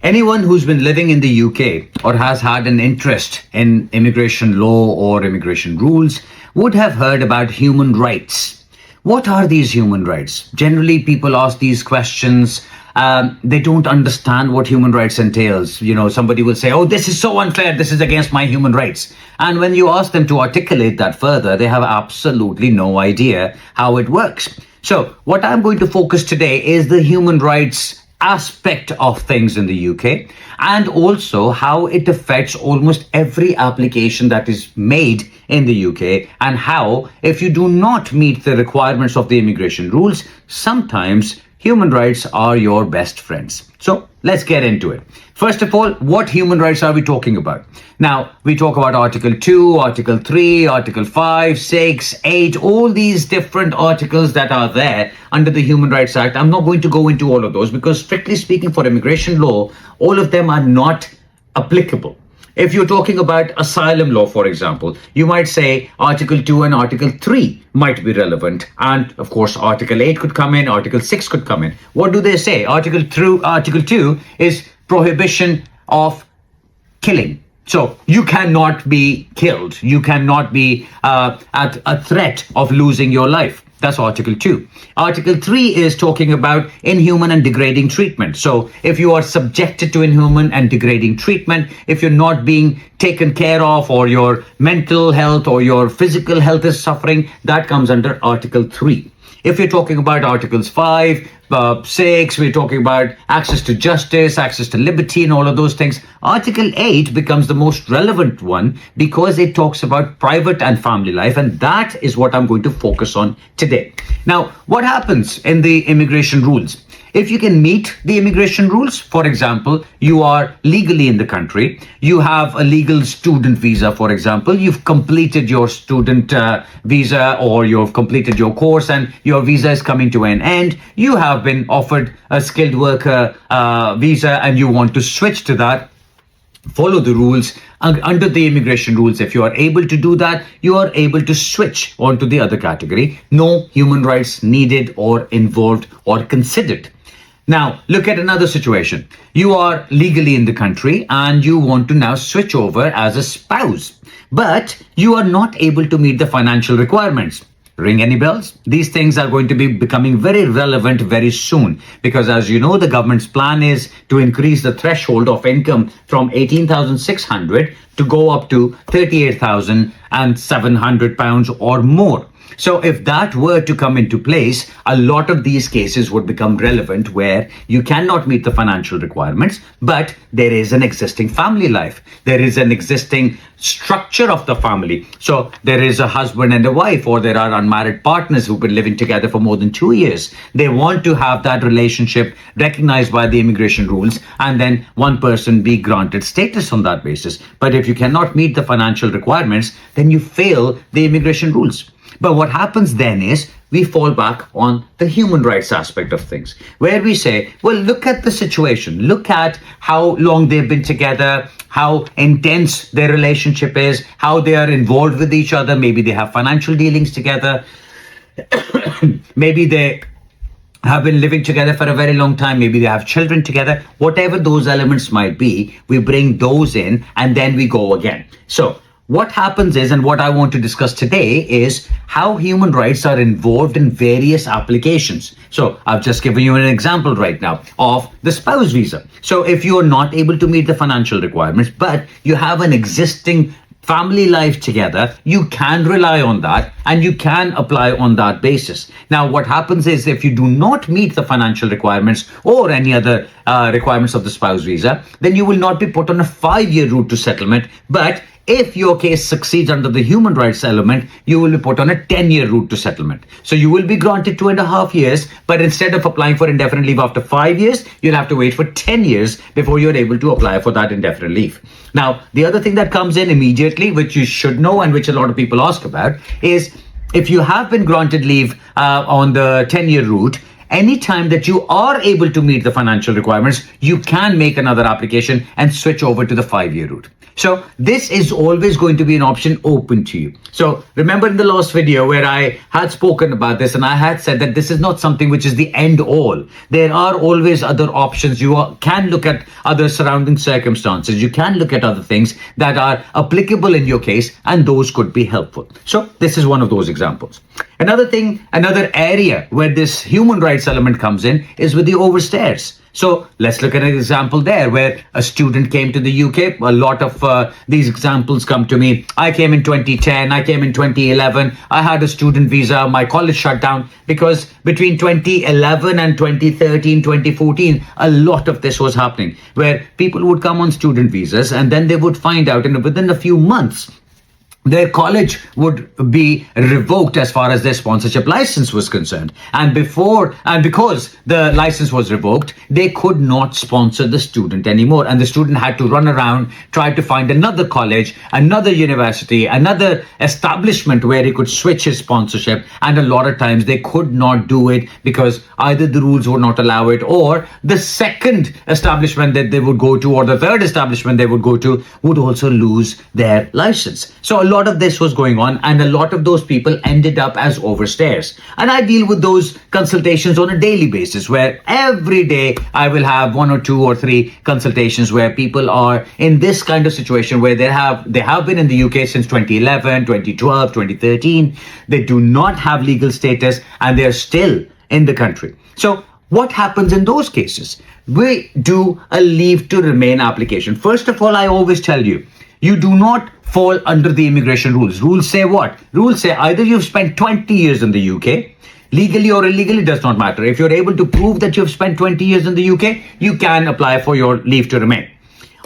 Anyone who's been living in the UK or has had an interest in immigration law or immigration rules would have heard about human rights. What are these human rights? Generally, people ask these questions. They don't understand what human rights entails. You know, somebody will say, oh, this is so unfair. This is against my human rights. And when you ask them to articulate that further, they have absolutely no idea how it works. So what I'm going to focus today is the human rights aspect of things in the UK, and also how it affects almost every application that is made in the UK, and how, if you do not meet the requirements of the immigration rules, sometimes human rights are your best friends. So let's get into it. First of all, what human rights are we talking about? Now, we talk about Article 2, Article 3, Article 5, 6, 8, all these different articles that are there under the Human Rights Act. I'm not going to go into all of those because, strictly speaking, for immigration law, all of them are not applicable. If you're talking about asylum law, for example, you might say Article 2 and Article 3 might be relevant. And of course, Article 8 could come in, Article 6 could come in. What do they say? Article 2 is prohibition of killing. So you cannot be killed. You cannot be at a threat of losing your life. That's Article 2. Article 3 is talking about inhuman and degrading treatment. So if you are subjected to inhuman and degrading treatment, if you're not being taken care of, or your mental health or your physical health is suffering, that comes under Article 3. If you're talking about Articles 5, 6, we're talking about access to justice, access to liberty, and all of those things. Article 8 becomes the most relevant one because it talks about private and family life, and that is what I'm going to focus on today. Now, what happens in the immigration rules? If you can meet the immigration rules, for example, you are legally in the country, you have a legal student visa, for example, you've completed your student visa, or you've completed your course and your visa is coming to an end, you have been offered a skilled worker visa and you want to switch to that, follow the rules under the immigration rules. If you are able to do that, you are able to switch onto the other category. No human rights needed or involved or considered. Now, look at another situation. You are legally in the country and you want to now switch over as a spouse, but you are not able to meet the financial requirements. Ring any bells? These things are going to be becoming very relevant very soon, because as you know, the government's plan is to increase the threshold of income from 18,600 to go up to 38,700 pounds or more. So if that were to come into place, a lot of these cases would become relevant where you cannot meet the financial requirements, but there is an existing family life. There is an existing structure of the family. So there is a husband and a wife, or there are unmarried partners who've been living together for more than 2 years. They want to have that relationship recognized by the immigration rules, and then one person be granted status on that basis. But if you cannot meet the financial requirements, then you fail the immigration rules. But what happens then is we fall back on the human rights aspect of things, where we say, well, look at the situation. Look at how long they've been together, how intense their relationship is, how they are involved with each other. Maybe they have financial dealings together. Maybe they have been living together for a very long time. Maybe they have children together. Whatever those elements might be, we bring those in and then we go again. So what happens is, and what I want to discuss today is how human rights are involved in various applications. So I've just given you an example right now of the spouse visa. So if you are not able to meet the financial requirements, but you have an existing family life together, you can rely on that and you can apply on that basis. Now, what happens is, if you do not meet the financial requirements or any other requirements of the spouse visa, then you will not be put on a 5-year route to settlement. But if your case succeeds under the human rights element, you will be put on a 10-year route to settlement. So you will be granted 2.5 years, but instead of applying for indefinite leave after 5 years, you'll have to wait for 10 years before you're able to apply for that indefinite leave. Now, the other thing that comes in immediately, which you should know and which a lot of people ask about, is if you have been granted leave on the 10-year route, anytime that you are able to meet the financial requirements, you can make another application and switch over to the 5-year route. So this is always going to be an option open to you. So remember in the last video where I had spoken about this and I had said that this is not something which is the end all. There are always other options. You can look at other surrounding circumstances. You can look at other things that are applicable in your case, and those could be helpful. So this is one of those examples. Another area where this human rights element comes in is with the overstayers. So let's look at an example there where a student came to the UK. A lot of these examples come to me. I came in 2010. I came in 2011. I had a student visa. My college shut down because between 2011 and 2013, 2014, a lot of this was happening where people would come on student visas and then they would find out within a few months their college would be revoked as far as their sponsorship license was concerned. And because the license was revoked, they could not sponsor the student anymore. And the student had to run around, try to find another college, another university, another establishment where he could switch his sponsorship. And a lot of times they could not do it because either the rules would not allow it, or the second establishment that they would go to, or the third establishment they would go to, would also lose their license. So a lot of this was going on, and a lot of those people ended up as overstayers. And I deal with those consultations on a daily basis, where every day I will have 1 or 2 or 3 consultations where people are in this kind of situation where they have been in the UK since 2011, 2012, 2013. They do not have legal status and they're still in the country. So what happens in those cases? We do a leave to remain application. First of all, I always tell you, you do not fall under the immigration rules. Rules say what? Rules say either you've spent 20 years in the UK, legally or illegally, does not matter. If you're able to prove that you've spent 20 years in the UK, you can apply for your leave to remain.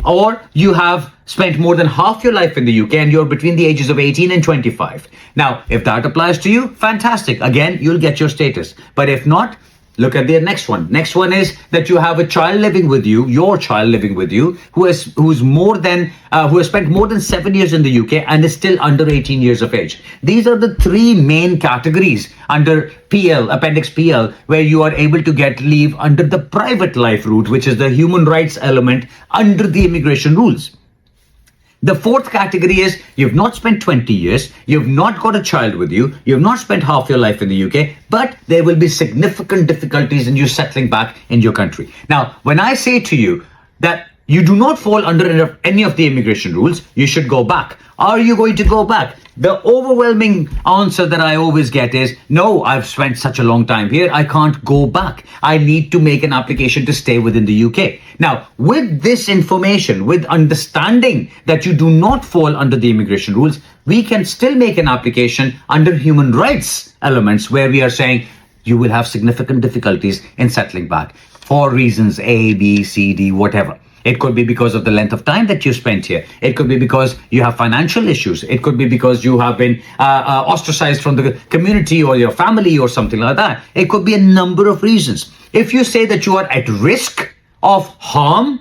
Or you have spent more than half your life in the UK and you're between the ages of 18 and 25. Now, if that applies to you, fantastic. Again, you'll get your status. But if not, look at the next one. Next one is that you have a child living with you, your child living with you, who has spent more than 7 years in the UK and is still under 18 years of age. These are the 3 main categories under PL, Appendix PL, where you are able to get leave under the private life route, which is the human rights element under the immigration rules. The 4th category is you've not spent 20 years, you've not got a child with you, you've not spent half your life in the UK, but there will be significant difficulties in you settling back in your country. Now, when I say to you that you do not fall under any of the immigration rules, you should go back. Are you going to go back? The overwhelming answer that I always get is, no, I've spent such a long time here, I can't go back. I need to make an application to stay within the UK. Now, with this information, with understanding that you do not fall under the immigration rules, we can still make an application under human rights elements where we are saying you will have significant difficulties in settling back for reasons A, B, C, D, whatever. It could be because of the length of time that you spent here. It could be because you have financial issues. It could be because you have been ostracized from the community or your family or something like that. It could be a number of reasons. If you say that you are at risk of harm,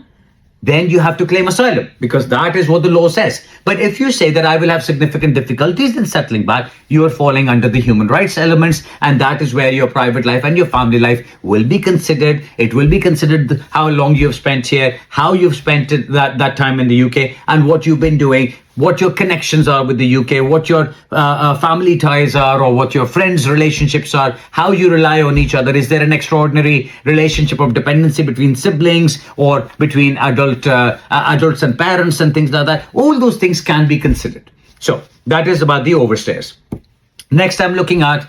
then you have to claim asylum because that is what the law says. But if you say that I will have significant difficulties in settling back, you are falling under the human rights elements, and that is where your private life and your family life will be considered. It will be considered how long you've spent here, how you've spent that time in the UK, and what you've been doing, what your connections are with the UK, what your family ties are, or what your friends' relationships are, how you rely on each other. Is there an extraordinary relationship of dependency between siblings or between adults and parents and things like that? All those things can be considered. So that is about the overstayers. Next, I'm looking at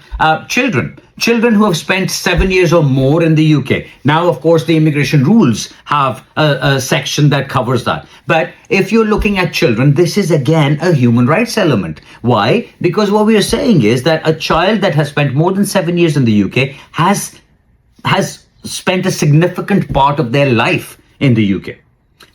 children who have spent 7 years or more in the UK. Now, of course, the immigration rules have a section that covers that. But if you're looking at children, this is again a human rights element. Why? Because what we are saying is that a child that has spent more than 7 years in the UK has spent a significant part of their life in the UK.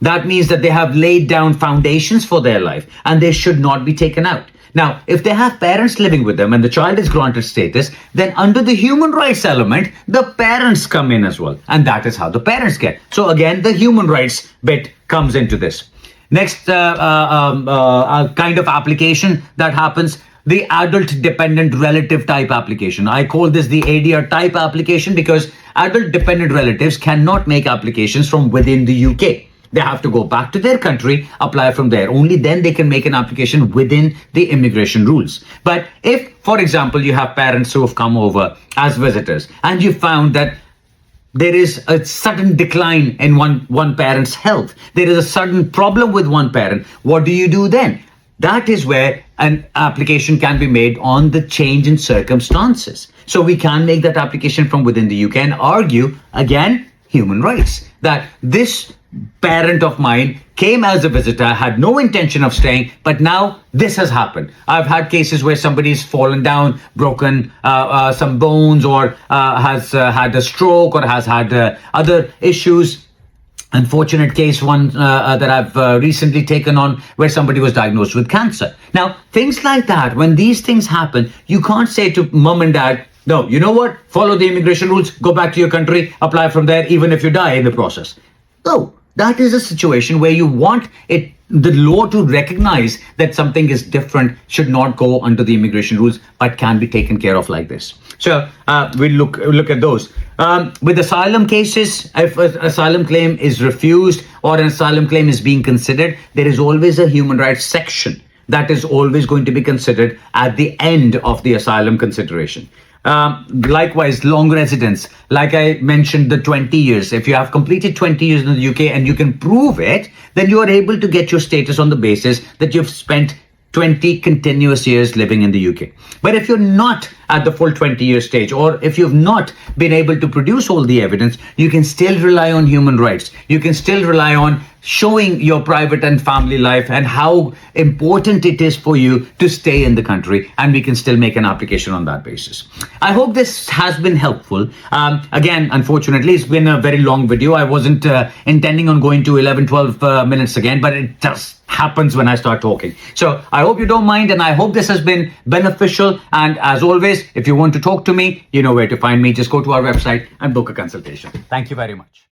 That means that they have laid down foundations for their life and they should not be taken out. Now, if they have parents living with them and the child is granted status, then under the human rights element, the parents come in as well. And that is how the parents get. So again, the human rights bit comes into this. Next kind of application that happens, the adult dependent relative type application. I call this the ADR type application because adult dependent relatives cannot make applications from within the UK. They have to go back to their country, apply from there. Only then they can make an application within the immigration rules. But if, for example, you have parents who have come over as visitors and you found that there is a sudden decline in one parent's health, there is a sudden problem with one parent, what do you do then? That is where an application can be made on the change in circumstances. So we can make that application from within the UK and argue, again, human rights. That this parent of mine came as a visitor, had no intention of staying, but now this has happened. I've had cases where somebody's fallen down, broken some bones, or has had a stroke, or has had other issues. Unfortunate case, one that I've recently taken on, where somebody was diagnosed with cancer. Now, things like that, when these things happen, you can't say to mom and dad, no, you know what? Follow the immigration rules, go back to your country, apply from there, even if you die in the process. No, that is a situation where you want the law to recognize that something is different, should not go under the immigration rules, but can be taken care of like this. So we'll look at those. With asylum cases, if an asylum claim is refused or an asylum claim is being considered, there is always a human rights section that is always going to be considered at the end of the asylum consideration. Likewise, long residence, like I mentioned, the 20 years. If you have completed 20 years in the UK and you can prove it, then you are able to get your status on the basis that you've spent 20 continuous years living in the UK. But if you're not at the full 20-year stage, or if you've not been able to produce all the evidence, you can still rely on human rights. You can still rely on showing your private and family life and how important it is for you to stay in the country, and we can still make an application on that basis. I hope this has been helpful. Again, unfortunately, it's been a very long video. I wasn't intending on going to 11-12 minutes again, but it just happens when I start talking. So I hope you don't mind, and I hope this has been beneficial. And as always, if you want to talk to me, you know where to find me. Just go to our website and book a consultation. Thank you very much.